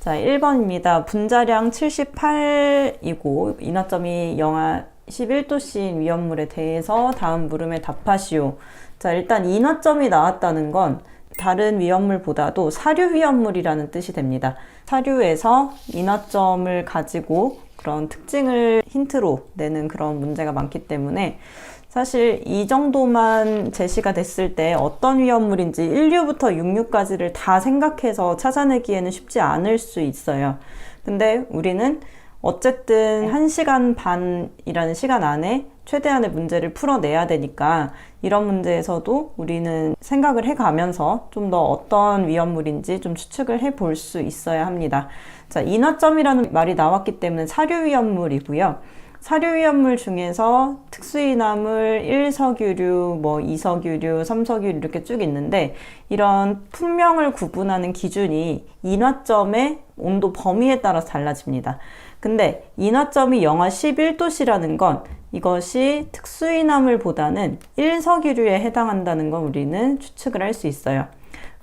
자, 1번입니다. 분자량 78이고 인화점이 영하 11도씨인 위험물에 대해서 다음 물음에 답하시오. 자, 일단 인화점이 나왔다는 건 다른 위험물보다도 사류 위험물이라는 뜻이 됩니다. 사류에서 인화점을 가지고 그런 특징을 힌트로 내는 그런 문제가 많기 때문에 사실 이 정도만 제시가 됐을 때 어떤 위험물인지 1류부터 6류까지를 다 생각해서 찾아내기에는 쉽지 않을 수 있어요. 근데 우리는 어쨌든 1시간 반이라는 시간 안에 최대한의 문제를 풀어내야 되니까 이런 문제에서도 우리는 생각을 해가면서 좀 더 어떤 위험물인지 좀 추측을 해볼 수 있어야 합니다. 자, 인화점이라는 말이 나왔기 때문에 사류 위험물이고요. 사류 위험물 중에서 특수인화물 1석유류, 2석유류, 3석유류 이렇게 쭉 있는데 이런 품명을 구분하는 기준이 인화점의 온도 범위에 따라서 달라집니다. 근데 인화점이 영하 11도씨라는 건 이것이 특수인화물보다는 1석유류에 해당한다는 걸 우리는 추측을 할 수 있어요.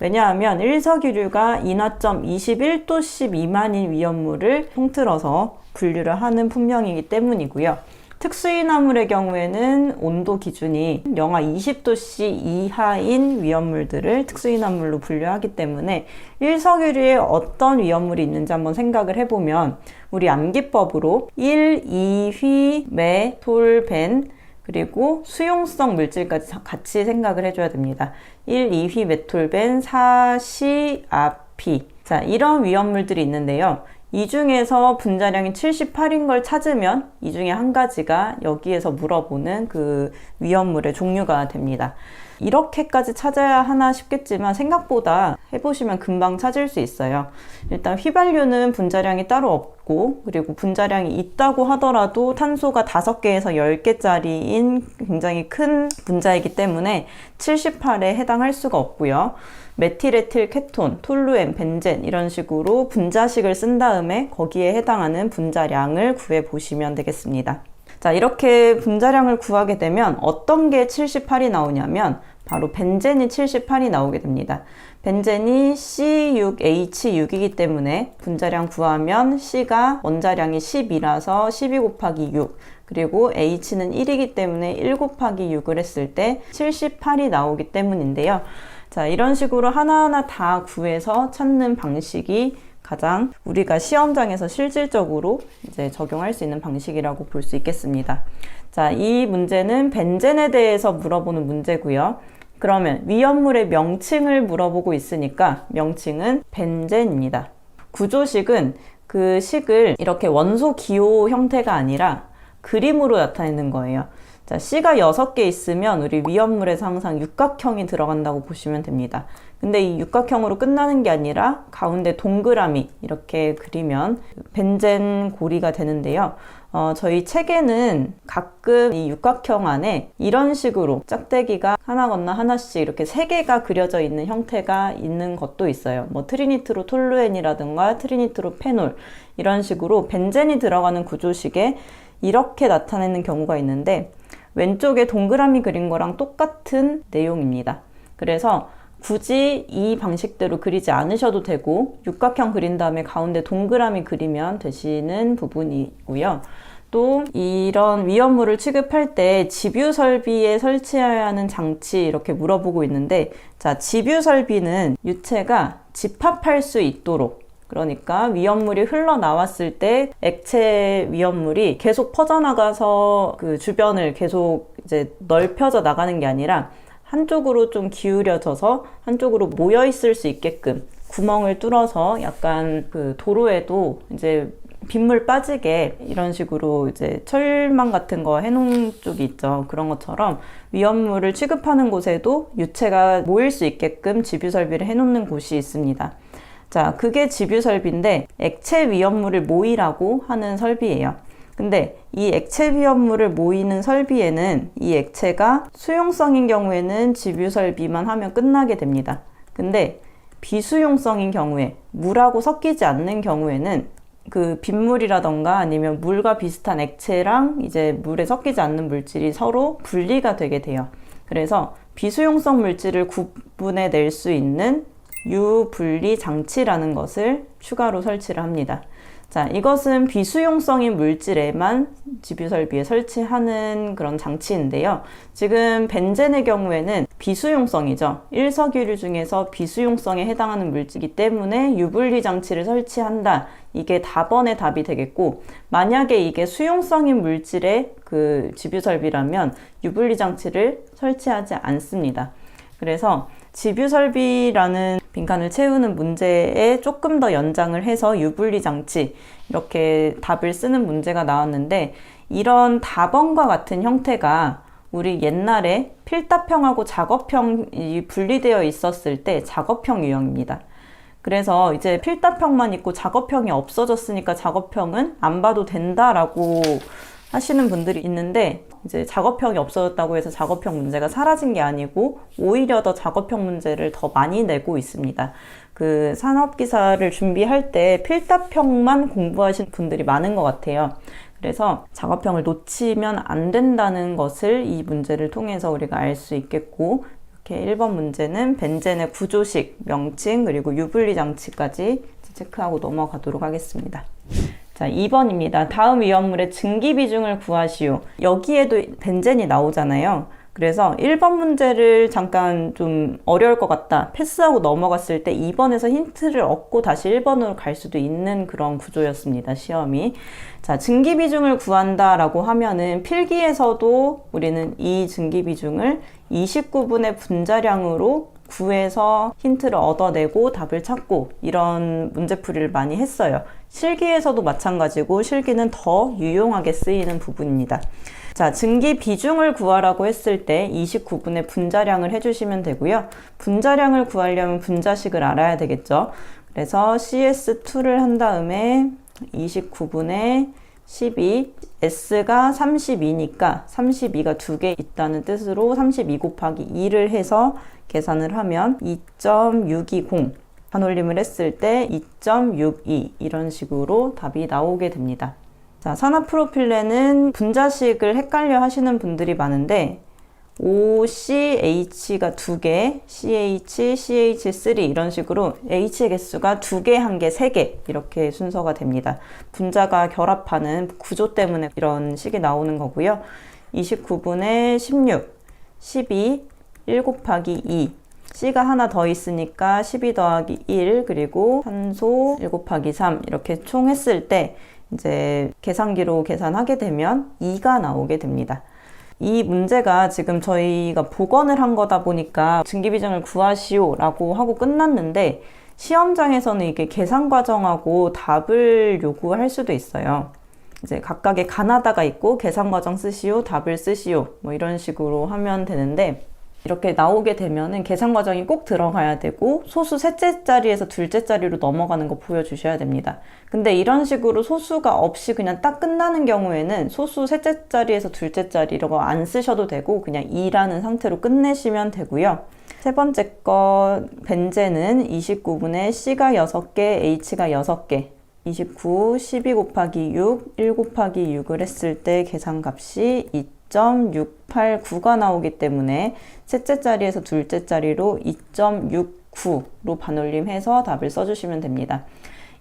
왜냐하면 1석유류가 인화점 21도씨 미만인 위험물을 통틀어서 분류를 하는 품명이기 때문이고요. 특수인화물의 경우에는 온도 기준이 영하 20도씨 이하인 위험물들을 특수인화물로 분류하기 때문에 1석유류에 어떤 위험물이 있는지 한번 생각을 해보면 우리 암기법으로 1, 2휘, 메, 톨, 벤 그리고 수용성 물질까지 같이 생각을 해줘야 됩니다. 1, 2휘, 메톨벤, 4, 시, 아피. 자, 이런 위험물들이 있는데요. 이 중에서 분자량이 78인 걸 찾으면 이 중에 한 가지가 여기에서 물어보는 그 위험물의 종류가 됩니다. 이렇게까지 찾아야 하나 싶겠지만 생각보다 해보시면 금방 찾을 수 있어요. 일단 휘발유는 분자량이 따로 없고 그리고 분자량이 있다고 하더라도 탄소가 5개에서 10개짜리인 굉장히 큰 분자이기 때문에 78에 해당할 수가 없고요. 메틸에틸 케톤, 톨루엔, 벤젠 이런 식으로 분자식을 쓴 다음에 거기에 해당하는 분자량을 구해보시면 되겠습니다. 자, 이렇게 분자량을 구하게 되면 어떤 게 78이 나오냐면 바로 벤젠이 78이 나오게 됩니다. 벤젠이 C6H6이기 때문에 분자량 구하면 C가 원자량이 10이라서 12 곱하기 6 그리고 H는 1이기 때문에 1 곱하기 6을 했을 때 78이 나오기 때문인데요. 자, 이런 식으로 하나하나 다 구해서 찾는 방식이 가장 우리가 시험장에서 실질적으로 이제 적용할 수 있는 방식이라고 볼 수 있겠습니다. 자, 이 문제는 벤젠에 대해서 물어보는 문제고요. 그러면 위험물의 명칭을 물어보고 있으니까 명칭은 벤젠입니다. 구조식은 그 식을 이렇게 원소 기호 형태가 아니라 그림으로 나타내는 거예요. 자, C가 6개 있으면 우리 위험물에서 항상 육각형이 들어간다고 보시면 됩니다. 근데 이 육각형으로 끝나는 게 아니라 가운데 동그라미 이렇게 그리면 벤젠 고리가 되는데요. 저희 책에는 가끔 이 육각형 안에 이런 식으로 짝대기가 하나 건너 하나씩 이렇게 3개가 그려져 있는 형태가 있는 것도 있어요. 트리니트로 톨루엔이라든가 트리니트로 페놀 이런 식으로 벤젠이 들어가는 구조식에 이렇게 나타내는 경우가 있는데 왼쪽에 동그라미 그린 거랑 똑같은 내용입니다. 그래서 굳이 이 방식대로 그리지 않으셔도 되고 육각형 그린 다음에 가운데 동그라미 그리면 되시는 부분이고요. 또 이런 위험물을 취급할 때 집유 설비에 설치해야 하는 장치 이렇게 물어보고 있는데 자, 집유 설비는 유체가 집합할 수 있도록 그러니까 위험물이 흘러나왔을 때 액체 위험물이 계속 퍼져나가서 그 주변을 계속 이제 넓혀져 나가는 게 아니라 한쪽으로 좀 기울여져서 한쪽으로 모여 있을 수 있게끔 구멍을 뚫어서 약간 그 도로에도 이제 빗물 빠지게 이런 식으로 이제 철망 같은 거 해놓은 쪽이 있죠. 그런 것처럼 위험물을 취급하는 곳에도 유체가 모일 수 있게끔 집유 설비를 해놓는 곳이 있습니다. 자, 그게 집유 설비인데 액체 위험물을 모이라고 하는 설비예요. 근데 이 액체 위험물을 모이는 설비에는 이 액체가 수용성인 경우에는 집유 설비만 하면 끝나게 됩니다. 근데 비수용성인 경우에 물하고 섞이지 않는 경우에는 그 빗물이라던가 아니면 물과 비슷한 액체랑 이제 물에 섞이지 않는 물질이 서로 분리가 되게 돼요. 그래서 비수용성 물질을 구분해 낼 수 있는 유분리 장치라는 것을 추가로 설치를 합니다. 자, 이것은 비수용성인 물질에만 집유설비에 설치하는 그런 장치인데요. 지금 벤젠의 경우에는 비수용성이죠. 일석유류 중에서 비수용성에 해당하는 물질이기 때문에 유분리 장치를 설치한다. 이게 답원의 답이 되겠고, 만약에 이게 수용성인 물질의 그 집유설비라면 유분리 장치를 설치하지 않습니다. 그래서 집유설비라는 빈칸을 채우는 문제에 조금 더 연장을 해서 유분리 장치 이렇게 답을 쓰는 문제가 나왔는데, 이런 답원과 같은 형태가 우리 옛날에 필답형하고 작업형이 분리되어 있었을 때 작업형 유형입니다. 그래서 이제 필답형만 있고 작업형이 없어졌으니까 작업형은 안 봐도 된다라고 하시는 분들이 있는데, 이제 작업형이 없어졌다고 해서 작업형 문제가 사라진 게 아니고 오히려 더 작업형 문제를 더 많이 내고 있습니다. 그 산업기사를 준비할 때 필답형만 공부하신 분들이 많은 것 같아요. 그래서 작업형을 놓치면 안 된다는 것을 이 문제를 통해서 우리가 알 수 있겠고, 이렇게 1번 문제는 벤젠의 구조식, 명칭, 그리고 유분리 장치까지 체크하고 넘어가도록 하겠습니다. 자, 2번입니다. 다음 위험물의 증기 비중을 구하시오. 여기에도 벤젠이 나오잖아요. 그래서 1번 문제를 잠깐 좀 어려울 것 같다, 패스하고 넘어갔을 때 2번에서 힌트를 얻고 다시 1번으로 갈 수도 있는 그런 구조였습니다, 시험이. 자, 증기 비중을 구한다라고 하면은 필기에서도 우리는 이 증기 비중을 29분의 분자량으로 구해서 힌트를 얻어내고 답을 찾고 이런 문제풀이를 많이 했어요. 실기에서도 마찬가지고 실기는 더 유용하게 쓰이는 부분입니다. 자, 증기 비중을 구하라고 했을 때 29분의 분자량을 해주시면 되고요. 분자량을 구하려면 분자식을 알아야 되겠죠. 그래서 CS2를 한 다음에 29분의 12, S가 32니까 32가 2개 있다는 뜻으로 32 곱하기 2를 해서 계산을 하면 2.620, 반올림을 했을 때 2.62 이런 식으로 답이 나오게 됩니다. 자, 산화프로필렌은 분자식을 헷갈려 하시는 분들이 많은데 OCH가 2개, CH, CH3 이런 식으로 H의 개수가 2개, 1개, 3개 이렇게 순서가 됩니다. 분자가 결합하는 구조 때문에 이런 식이 나오는 거고요. 29분의 16, 12, 1 곱하기 2, C가 하나 더 있으니까 12 더하기 1, 그리고 산소 1 곱하기 3 이렇게 총 했을 때 이제 계산기로 계산하게 되면 2가 나오게 됩니다. 이 문제가 지금 저희가 복원을 한 거다 보니까 증기비중을 구하시오 라고 하고 끝났는데, 시험장에서는 이게 계산 과정하고 답을 요구할 수도 있어요. 이제 각각의 가나다가 있고 계산 과정 쓰시오, 답을 쓰시오 뭐 이런 식으로 하면 되는데, 이렇게 나오게 되면은 계산 과정이 꼭 들어가야 되고 소수 셋째 자리에서 둘째 자리로 넘어가는 거 보여주셔야 됩니다. 근데 이런 식으로 소수가 없이 그냥 딱 끝나는 경우에는 소수 셋째 자리에서 둘째 자리 이런 거 안 쓰셔도 되고 그냥 2라는 상태로 끝내시면 되고요. 세 번째 거 벤젠은 29분의 C가 6개, H가 6개, 29, 12 곱하기 6, 1 곱하기 6을 했을 때 계산값이 2.689가 나오기 때문에 셋째 자리에서 둘째 자리로 2.69로 반올림해서 답을 써주시면 됩니다.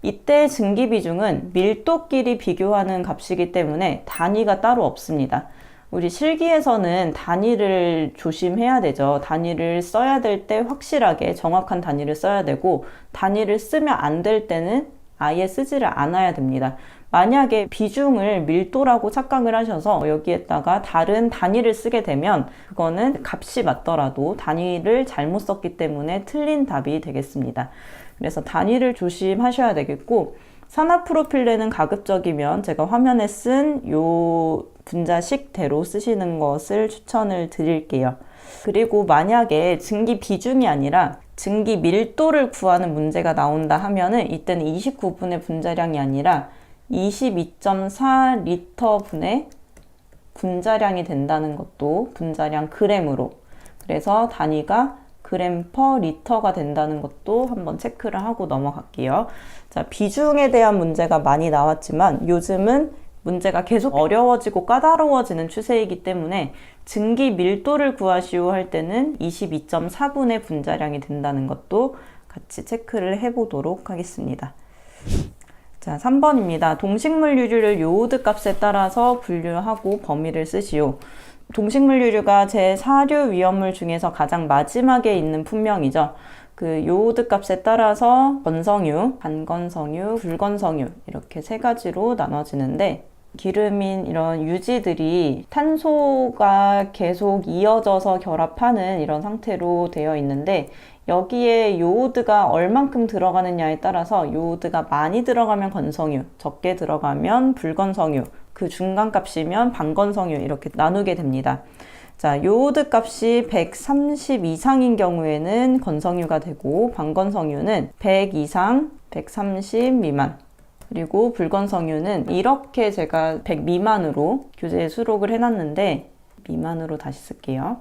이때 증기 비중은 밀도끼리 비교하는 값이기 때문에 단위가 따로 없습니다. 우리 실기에서는 단위를 조심해야 되죠. 단위를 써야 될 때 확실하게 정확한 단위를 써야 되고, 단위를 쓰면 안 될 때는 아예 쓰지를 않아야 됩니다. 만약에 비중을 밀도라고 착각을 하셔서 여기에다가 다른 단위를 쓰게 되면 그거는 값이 맞더라도 단위를 잘못 썼기 때문에 틀린 답이 되겠습니다. 그래서 단위를 조심하셔야 되겠고, 산화프로필렌은 가급적이면 제가 화면에 쓴 요 분자식대로 쓰시는 것을 추천을 드릴게요. 그리고 만약에 증기 비중이 아니라 증기 밀도를 구하는 문제가 나온다 하면은 이때는 29분의 분자량이 아니라 22.4리터 분의 분자량이 된다는 것도 분자량 그램으로, 그래서 단위가 그램 퍼 리터가 된다는 것도 한번 체크를 하고 넘어갈게요. 자, 비중에 대한 문제가 많이 나왔지만 요즘은 문제가 계속 어려워지고 까다로워지는 추세이기 때문에 증기 밀도를 구하시오 할 때는 22.4분의 분자량이 된다는 것도 같이 체크를 해보도록 하겠습니다. 자, 3번입니다. 동식물유류를 요오드 값에 따라서 분류하고 범위를 쓰시오. 동식물유류가 제4류 위험물 중에서 가장 마지막에 있는 품명이죠. 그 요오드 값에 따라서 건성유, 반건성유, 불건성유 이렇게 세 가지로 나눠지는데, 기름인 이런 유지들이 탄소가 계속 이어져서 결합하는 이런 상태로 되어 있는데, 여기에 요오드가 얼만큼 들어가느냐에 따라서 요오드가 많이 들어가면 건성유, 적게 들어가면 불건성유, 그 중간 값이면 반건성유 이렇게 나누게 됩니다. 자, 요오드 값이 130 이상인 경우에는 건성유가 되고, 반건성유는 100 이상, 130 미만, 그리고 불건성유는 이렇게 제가 100 미만으로 교재에 수록을 해놨는데, 미만으로 다시 쓸게요.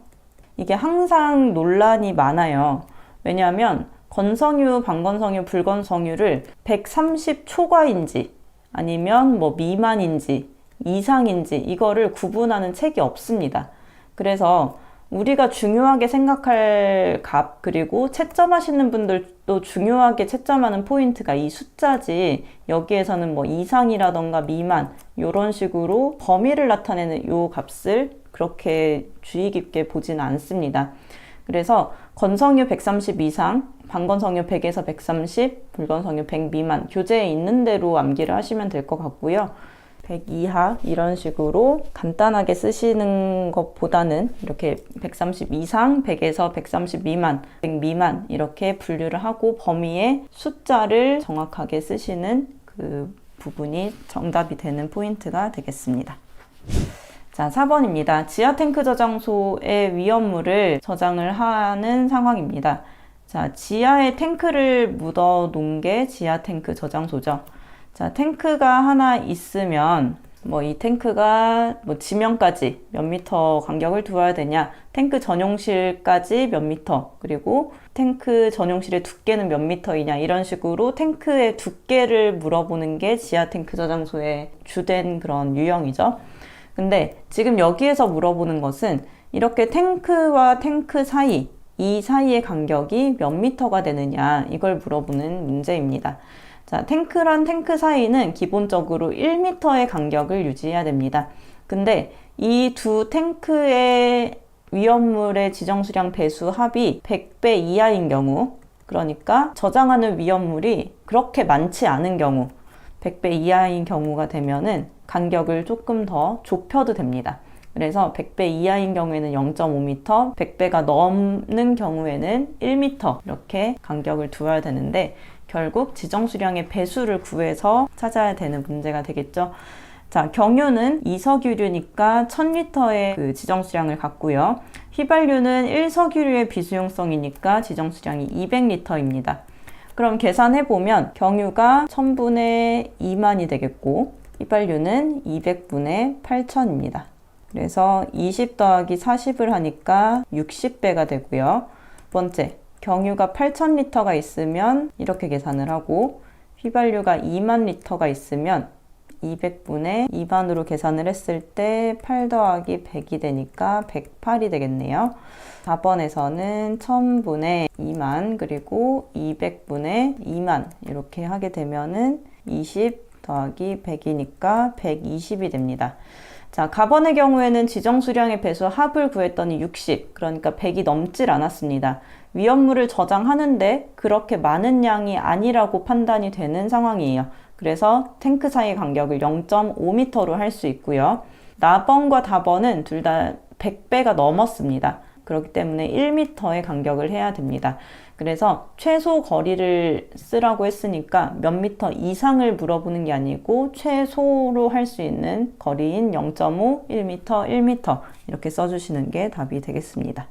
이게 항상 논란이 많아요. 왜냐하면 건성유, 반건성유, 불건성유를 130 초과인지 아니면 뭐 미만인지 이상인지 이거를 구분하는 책이 없습니다. 그래서 우리가 중요하게 생각할 값, 그리고 채점하시는 분들도 중요하게 채점하는 포인트가 이 숫자지, 여기에서는 뭐 이상이라던가 미만 이런 식으로 범위를 나타내는 요 값을 그렇게 주의 깊게 보지는 않습니다. 그래서 건성유 130 이상, 반건성유 100에서 130, 불건성유 100 미만 교재에 있는 대로 암기를 하시면 될 것 같고요. 100 이하 이런 식으로 간단하게 쓰시는 것보다는 이렇게 130 이상, 100에서 130 미만, 100 미만 이렇게 분류를 하고 범위에 숫자를 정확하게 쓰시는 그 부분이 정답이 되는 포인트가 되겠습니다. 자, 4번입니다. 지하 탱크 저장소의 위험물을 저장을 하는 상황입니다. 자, 지하에 탱크를 묻어 놓은 게 지하 탱크 저장소죠. 자, 탱크가 하나 있으면 뭐 이 탱크가 뭐 지면까지 몇 미터 간격을 두어야 되냐, 탱크 전용실까지 몇 미터, 그리고 탱크 전용실의 두께는 몇 미터이냐, 이런 식으로 탱크의 두께를 물어보는 게 지하 탱크 저장소의 주된 그런 유형이죠. 근데 지금 여기에서 물어보는 것은 이렇게 탱크와 탱크 사이, 이 사이의 간격이 몇 미터가 되느냐, 이걸 물어보는 문제입니다. 자, 탱크랑 탱크 사이는 기본적으로 1m의 간격을 유지해야 됩니다. 근데 이 두 탱크의 위험물의 지정수량 배수 합이 100배 이하인 경우, 그러니까 저장하는 위험물이 그렇게 많지 않은 경우, 100배 이하인 경우가 되면은 간격을 조금 더 좁혀도 됩니다. 그래서 100배 이하인 경우에는 0.5m, 100배가 넘는 경우에는 1m 이렇게 간격을 두어야 되는데, 결국 지정수량의 배수를 구해서 찾아야 되는 문제가 되겠죠. 자, 경유는 2석유류니까 1000리터의 그 지정수량을 갖고요. 휘발유는 1석유류의 비수용성이니까 지정수량이 200리터입니다. 그럼 계산해보면 경유가 1000분의 2만이 되겠고, 휘발유는 200분의 8000입니다. 그래서 20 더하기 40을 하니까 60배가 되고요. 두 번째, 경유가 8000리터가 있으면 이렇게 계산을 하고, 휘발유가 2만 리터가 있으면 200분의 2만으로 계산을 했을 때 8 더하기 100이 되니까 108이 되겠네요. 4번에서는 1000분의 2만 그리고 200분의 2만 이렇게 하게 되면은 20 더하기 100이니까 120이 됩니다. 자, 가번의 경우에는 지정수량의 배수 합을 구했더니 60, 그러니까 100이 넘질 않았습니다. 위험물을 저장하는데 그렇게 많은 양이 아니라고 판단이 되는 상황이에요. 그래서 탱크 사이 간격을 0.5m로 할 수 있고요. 나번과 다번은 둘 다 100배가 넘었습니다. 그렇기 때문에 1m의 간격을 해야 됩니다. 그래서 최소 거리를 쓰라고 했으니까 몇 미터 이상을 물어보는 게 아니고 최소로 할 수 있는 거리인 0.5, 1m, 1m 이렇게 써주시는 게 답이 되겠습니다.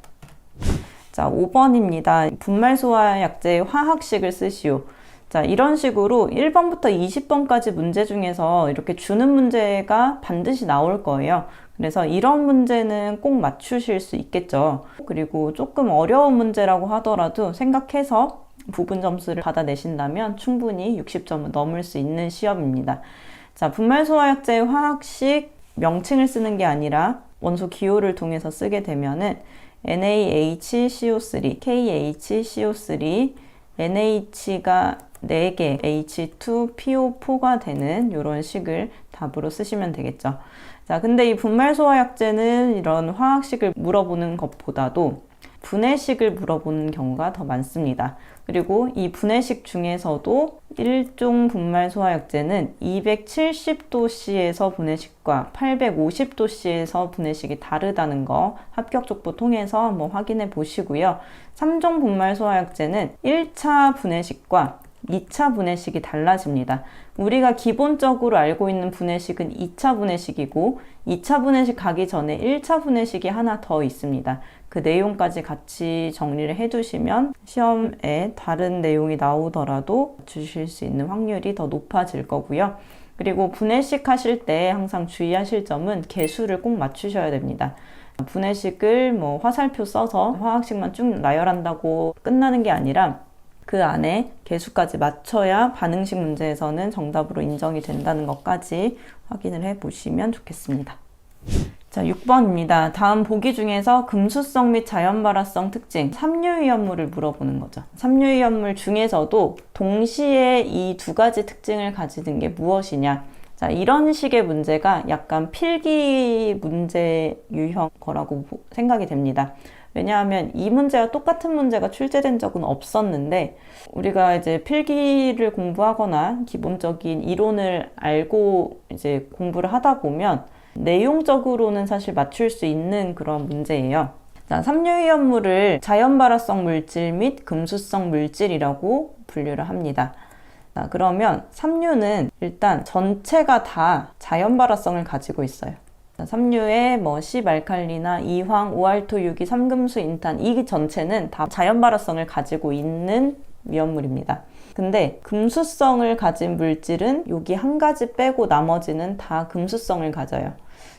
자, 5번입니다. 분말소화약제의 화학식을 쓰시오. 자, 이런 식으로 1번부터 20번까지 문제 중에서 이렇게 주는 문제가 반드시 나올 거예요. 그래서 이런 문제는 꼭 맞추실 수 있겠죠. 그리고 조금 어려운 문제라고 하더라도 생각해서 부분 점수를 받아내신다면 충분히 60점은 넘을 수 있는 시험입니다. 자, 분말소화약제의 화학식 명칭을 쓰는 게 아니라 원소 기호를 통해서 쓰게 되면은 NaHCO3, KHCO3, NH가 4개, H2PO4가 되는 이런 식을 답으로 쓰시면 되겠죠. 자, 근데 이 분말소화약제는 이런 화학식을 물어보는 것보다도 분해식을 물어보는 경우가 더 많습니다. 그리고 이 분해식 중에서도 일종 분말소화약제는 270도씨에서 분해식과 850도씨에서 분해식이 다르다는 거 합격족보 통해서 한번 확인해 보시고요. 3종 분말소화약제는 1차 분해식과 2차 분해식이 달라집니다. 우리가 기본적으로 알고 있는 분해식은 2차 분해식이고 2차 분해식 가기 전에 1차 분해식이 하나 더 있습니다. 그 내용까지 같이 정리를 해두시면 시험에 다른 내용이 나오더라도 주실 수 있는 확률이 더 높아질 거고요. 그리고 분해식 하실 때 항상 주의하실 점은 개수를 꼭 맞추셔야 됩니다. 분해식을 뭐 화살표 써서 화학식만 쭉 나열한다고 끝나는 게 아니라 그 안에 개수까지 맞춰야 반응식 문제에서는 정답으로 인정이 된다는 것까지 확인을 해 보시면 좋겠습니다. 자, 6번입니다. 다음 보기 중에서 금수성 및 자연발화성 특징, 삼류위험물을 물어보는 거죠. 삼류위험물 중에서도 동시에 이 두 가지 특징을 가지는 게 무엇이냐. 자, 이런 식의 문제가 약간 필기 문제 유형 거라고 생각이 됩니다. 왜냐하면 이 문제와 똑같은 문제가 출제된 적은 없었는데 우리가 이제 필기를 공부하거나 기본적인 이론을 알고 이제 공부를 하다 보면 내용적으로는 사실 맞출 수 있는 그런 문제예요. 자, 삼류위험물을 자연발화성 물질 및 금수성 물질이라고 분류를 합니다. 자, 그러면 삼류는 일단 전체가 다 자연발화성을 가지고 있어요. 삼류에 뭐 시말칼리나 이황, 오알토, 유기, 삼금수, 인탄 이 전체는 다 자연발화성을 가지고 있는 위험물입니다. 근데 금수성을 가진 물질은 여기 한 가지 빼고 나머지는 다 금수성을 가져요.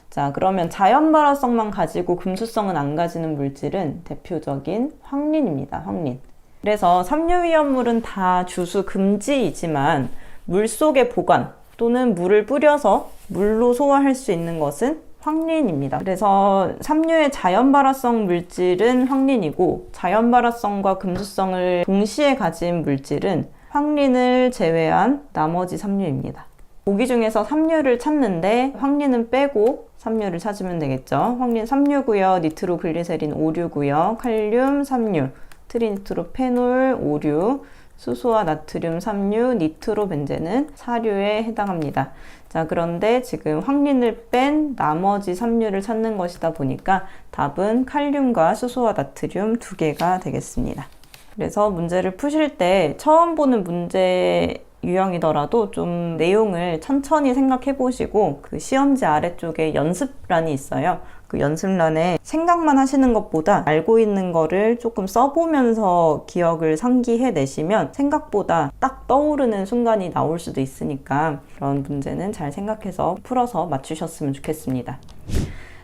자, 그러면 자연발화성만 가지고 금수성은 안 가지는 물질은 대표적인 황린입니다. 황린. 그래서 삼류위험물은 다 주수 금지이지만 물속에 보관 또는 물을 뿌려서 물로 소화할 수 있는 것은 황린입니다. 그래서 삼류의 자연발화성 물질은 황린이고 자연발화성과 금수성을 동시에 가진 물질은 황린을 제외한 나머지 삼류입니다. 보기 중에서 삼류를 찾는데 황린은 빼고 삼류를 찾으면 되겠죠. 황린 삼류고요. 니트로글리세린 오류고요. 칼륨 삼류, 트리니트로페놀 오류, 수소와 나트륨 삼류, 니트로벤젠은 사류에 해당합니다. 자, 그런데 지금 황린을 뺀 나머지 삼류를 찾는 것이다 보니까 답은 칼륨과 수소와 나트륨 두 개가 되겠습니다. 그래서 문제를 푸실 때 처음 보는 문제 유형이더라도 좀 내용을 천천히 생각해 보시고 그 시험지 아래쪽에 연습란이 있어요. 그 연습란에 생각만 하시는 것보다 알고 있는 거를 조금 써보면서 기억을 상기해 내시면 생각보다 딱 떠오르는 순간이 나올 수도 있으니까 그런 문제는 잘 생각해서 풀어서 맞추셨으면 좋겠습니다.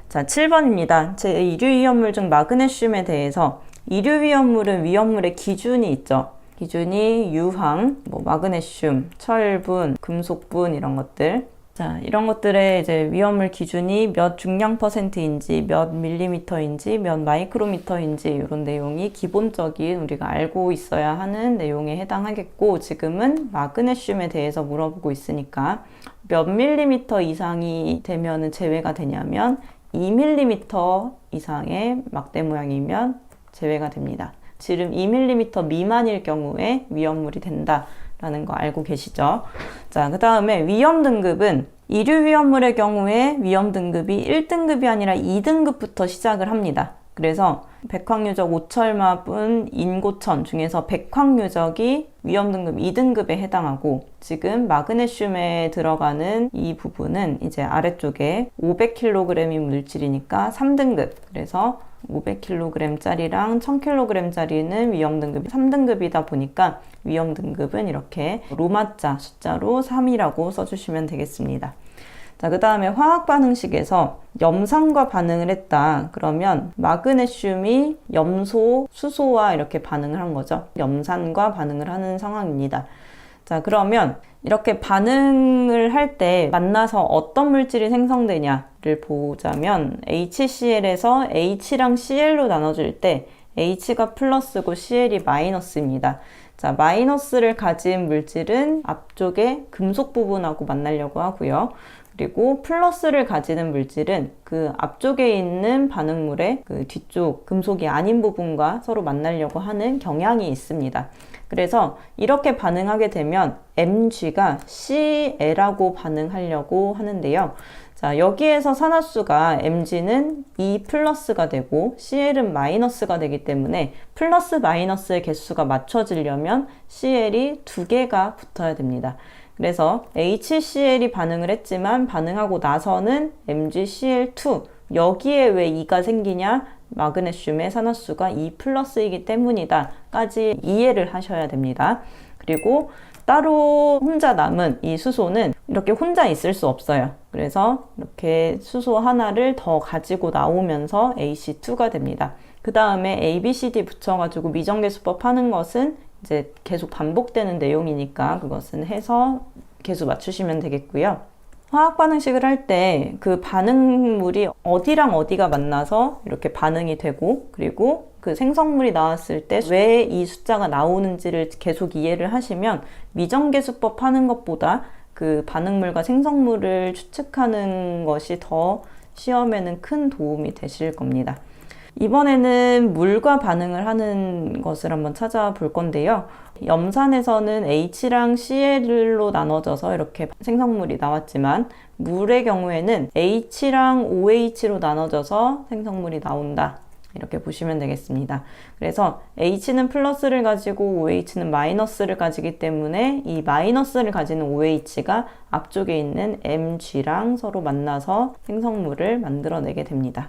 자, 7번입니다. 제2류위험물 중 마그네슘에 대해서 이류위험물은 위험물의 기준이 있죠. 기준이 유황, 마그네슘, 철분, 금속분 이런 것들. 자, 이런 것들의 이제 위험물 기준이 몇 중량 %인지, 몇 밀리미터인지, 몇 마이크로미터인지 이런 내용이 기본적인 우리가 알고 있어야 하는 내용에 해당하겠고 지금은 마그네슘에 대해서 물어보고 있으니까 몇 밀리미터 이상이 되면은 제외가 되냐면 2밀리미터 이상의 막대 모양이면 제외가 됩니다. 지름 2mm 미만일 경우에 위험물이 된다라는 거 알고 계시죠? 자, 그 다음에 위험 등급은 이류 위험물의 경우에 위험 등급이 1등급이 아니라 2등급부터 시작을 합니다. 그래서 백황유적 오철마분, 인고천 중에서 백황유적이 위험 등급 2등급에 해당하고 지금 마그네슘에 들어가는 이 부분은 이제 아래쪽에 500kg인 물질이니까 3등급. 그래서 500kg짜리랑 1000kg짜리는 위험 등급이 3등급이다 보니까 위험 등급은 이렇게 로마자 숫자로 3이라고 써주시면 되겠습니다. 자, 그 다음에 화학 반응식에서 염산과 반응을 했다. 그러면 마그네슘이 염소, 수소와 이렇게 반응을 한 거죠. 염산과 반응을 하는 상황입니다. 자, 그러면 이렇게 반응을 할 때 만나서 어떤 물질이 생성되냐를 보자면 HCl에서 H랑 Cl로 나눠줄 때 H가 플러스고 Cl이 마이너스입니다. 자, 마이너스를 가진 물질은 앞쪽에 금속 부분하고 만나려고 하고요. 그리고 플러스를 가지는 물질은 그 앞쪽에 있는 반응물의 그 뒤쪽 금속이 아닌 부분과 서로 만나려고 하는 경향이 있습니다. 그래서 이렇게 반응하게 되면 Mg가 Cl하고 반응하려고 하는데요. 자, 여기에서 산화수가 Mg는 2 플러스가 되고 Cl은 마이너스가 되기 때문에 플러스 마이너스의 개수가 맞춰지려면 Cl이 2개가 붙어야 됩니다. 그래서 HCl이 반응을 했지만 반응하고 나서는 MgCl2 여기에 왜 2가 생기냐? 마그네슘의 산화수가 2 플러스이기 때문이다 까지 이해를 하셔야 됩니다. 그리고 따로 혼자 남은 이 수소는 이렇게 혼자 있을 수 없어요. 그래서 이렇게 수소 하나를 더 가지고 나오면서 AC2가 됩니다. 그 다음에 ABCD 붙여가지고 미정계수법 하는 것은 이제 계속 반복되는 내용이니까 그것은 해서 계속 맞추시면 되겠고요. 화학 반응식을 할 때 그 반응물이 어디랑 어디가 만나서 이렇게 반응이 되고 그리고 그 생성물이 나왔을 때 왜 이 숫자가 나오는지를 계속 이해를 하시면 미정계수법 하는 것보다 그 반응물과 생성물을 추측하는 것이 더 시험에는 큰 도움이 되실 겁니다. 이번에는 물과 반응을 하는 것을 한번 찾아볼 건데요. 염산에서는 H랑 Cl로 나눠져서 이렇게 생성물이 나왔지만 물의 경우에는 H랑 OH로 나눠져서 생성물이 나온다. 이렇게 보시면 되겠습니다. 그래서 H는 플러스를 가지고 OH는 마이너스를 가지기 때문에 이 마이너스를 가지는 OH가 앞쪽에 있는 Mg랑 서로 만나서 생성물을 만들어내게 됩니다.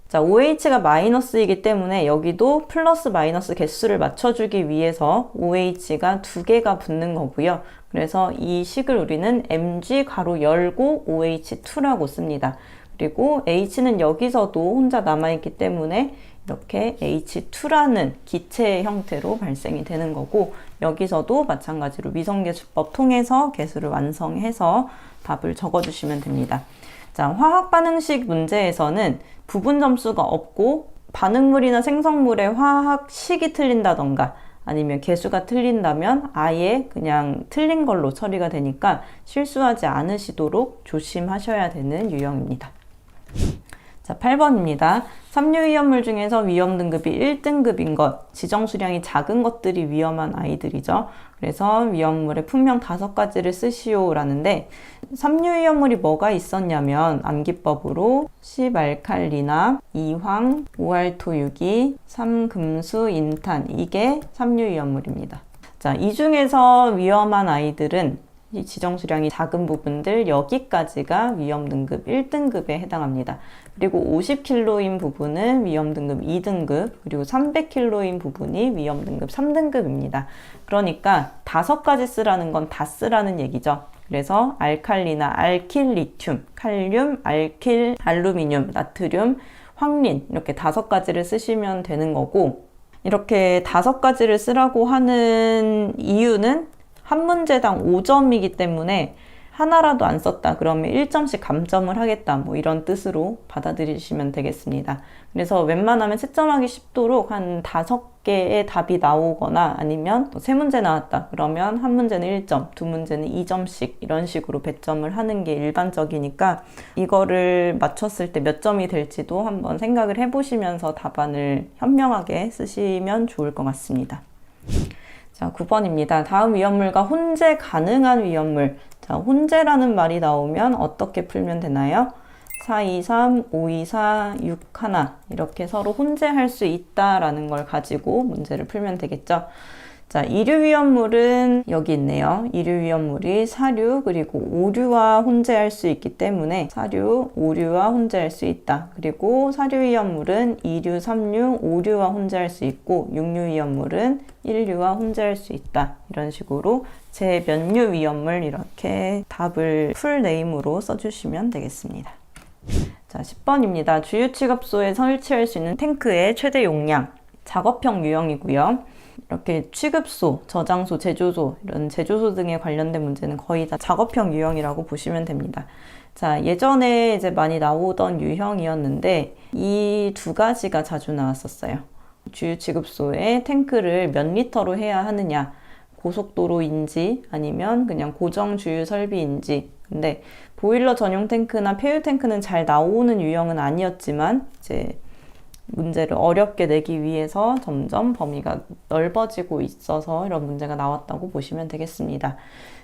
자, OH가 마이너스이기 때문에 여기도 플러스 마이너스 개수를 맞춰주기 위해서 OH가 2개가 붙는 거고요. 그래서 이 식을 우리는 Mg 가로 열고 OH2라고 씁니다. 그리고 H는 여기서도 혼자 남아있기 때문에 이렇게 H2라는 기체의 형태로 발생이 되는 거고 여기서도 마찬가지로 미성계수법 통해서 계수를 완성해서 답을 적어주시면 됩니다. 자, 화학 반응식 문제에서는 부분 점수가 없고 반응물이나 생성물의 화학식이 틀린다던가 아니면 개수가 틀린다면 아예 그냥 틀린 걸로 처리가 되니까 실수하지 않으시도록 조심하셔야 되는 유형입니다. 자, 8번입니다. 삼류위험물 중에서 위험 등급이 1등급인 것, 지정 수량이 작은 것들이 위험한 아이들이죠. 그래서 위험물의 품명 5가지를 쓰시오 라는데 삼류위험물이 뭐가 있었냐면 암기법으로 10알칼리나, 2황, 5알토유기, 3금수인탄 이게 삼류위험물입니다. 자, 이 중에서 위험한 아이들은 이 지정 수량이 작은 부분들 여기까지가 위험 등급 1등급에 해당합니다. 그리고 50kg인 부분은 위험 등급 2등급, 그리고 300kg인 부분이 위험 등급 3등급입니다. 그러니까 5가지 쓰라는 건 다 쓰라는 얘기죠. 그래서 알칼리나 알킬 리튬, 칼륨, 알킬 알루미늄, 나트륨, 황린 이렇게 5가지를 쓰시면 되는 거고 이렇게 5가지를 쓰라고 하는 이유는 한 문제당 5점이기 때문에 하나라도 안 썼다 그러면 1점씩 감점을 하겠다 뭐 이런 뜻으로 받아들이시면 되겠습니다. 그래서 웬만하면 채점하기 쉽도록 한 5개의 답이 나오거나 아니면 3문제 나왔다 그러면 한 문제는 1점, 두 문제는 2점씩 이런 식으로 배점을 하는 게 일반적이니까 이거를 맞췄을 때 몇 점이 될지도 한번 생각을 해보시면서 답안을 현명하게 쓰시면 좋을 것 같습니다. 자, 9번입니다. 다음 위험물과 혼재 가능한 위험물. 자, 혼재라는 말이 나오면 어떻게 풀면 되나요? 4, 2, 3, 5, 2, 4, 6, 1 이렇게 서로 혼재할 수 있다라는 걸 가지고 문제를 풀면 되겠죠. 자, 이류 위험물은 여기 있네요. 이류 위험물이 사류 그리고 오류와 혼재할 수 있기 때문에 사류, 오류와 혼재할 수 있다. 그리고 사류 위험물은 이류, 삼류, 오류와 혼재할 수 있고 육류 위험물은 일류와 혼재할 수 있다. 이런 식으로 제 몇류 위험물 이렇게 답을 풀네임으로 써주시면 되겠습니다. 자, 10번입니다. 주유 취급소에 설치할 수 있는 탱크의 최대 용량 작업형 유형이고요. 이렇게 취급소, 저장소, 제조소 이런 제조소 등에 관련된 문제는 거의 다 작업형 유형이라고 보시면 됩니다. 자, 예전에 이제 많이 나오던 유형이었는데 이 2가지가 자주 나왔었어요. 주유취급소에 탱크를 몇 리터로 해야 하느냐, 고속도로인지 아니면 그냥 고정 주유 설비인지. 근데 보일러 전용 탱크나 폐유 탱크는 잘 나오는 유형은 아니었지만 이제 문제를 어렵게 내기 위해서 점점 범위가 넓어지고 있어서 이런 문제가 나왔다고 보시면 되겠습니다.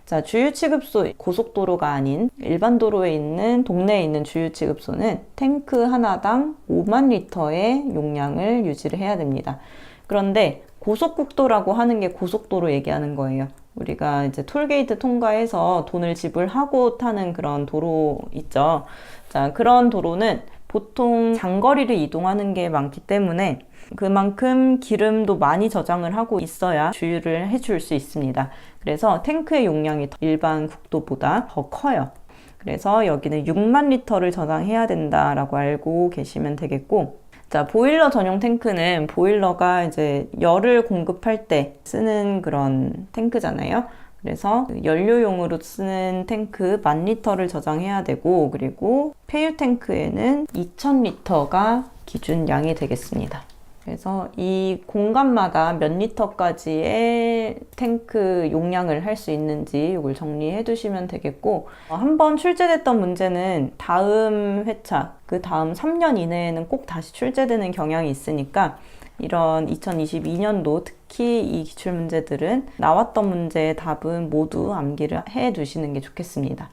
자, 주유취급소, 고속도로가 아닌 일반 도로에 있는 동네에 있는 주유취급소는 탱크 하나당 5만 리터의 용량을 유지를 해야 됩니다. 그런데 고속국도라고 하는 게 고속도로 얘기하는 거예요. 우리가 이제 톨게이트 통과해서 돈을 지불하고 타는 그런 도로 있죠. 자, 그런 도로는 보통 장거리를 이동하는 게 많기 때문에 그만큼 기름도 많이 저장을 하고 있어야 주유를 해줄 수 있습니다. 그래서 탱크의 용량이 일반 국도보다 더 커요. 그래서 여기는 6만 리터를 저장해야 된다라고 알고 계시면 되겠고, 자, 보일러 전용 탱크는 보일러가 이제 열을 공급할 때 쓰는 그런 탱크잖아요. 그래서 연료용으로 쓰는 탱크 10,000리터를 저장해야 되고, 그리고 폐유 탱크에는 2,000리터가 기준 양이 되겠습니다. 그래서 이 공간마다 몇 리터까지의 탱크 용량을 할 수 있는지 이걸 정리해 두시면 되겠고, 한번 출제됐던 문제는 다음 회차, 그 다음 3년 이내에는 꼭 다시 출제되는 경향이 있으니까 이런 2022년도 특히 이 기출문제들은 나왔던 문제의 답은 모두 암기를 해 두시는 게 좋겠습니다.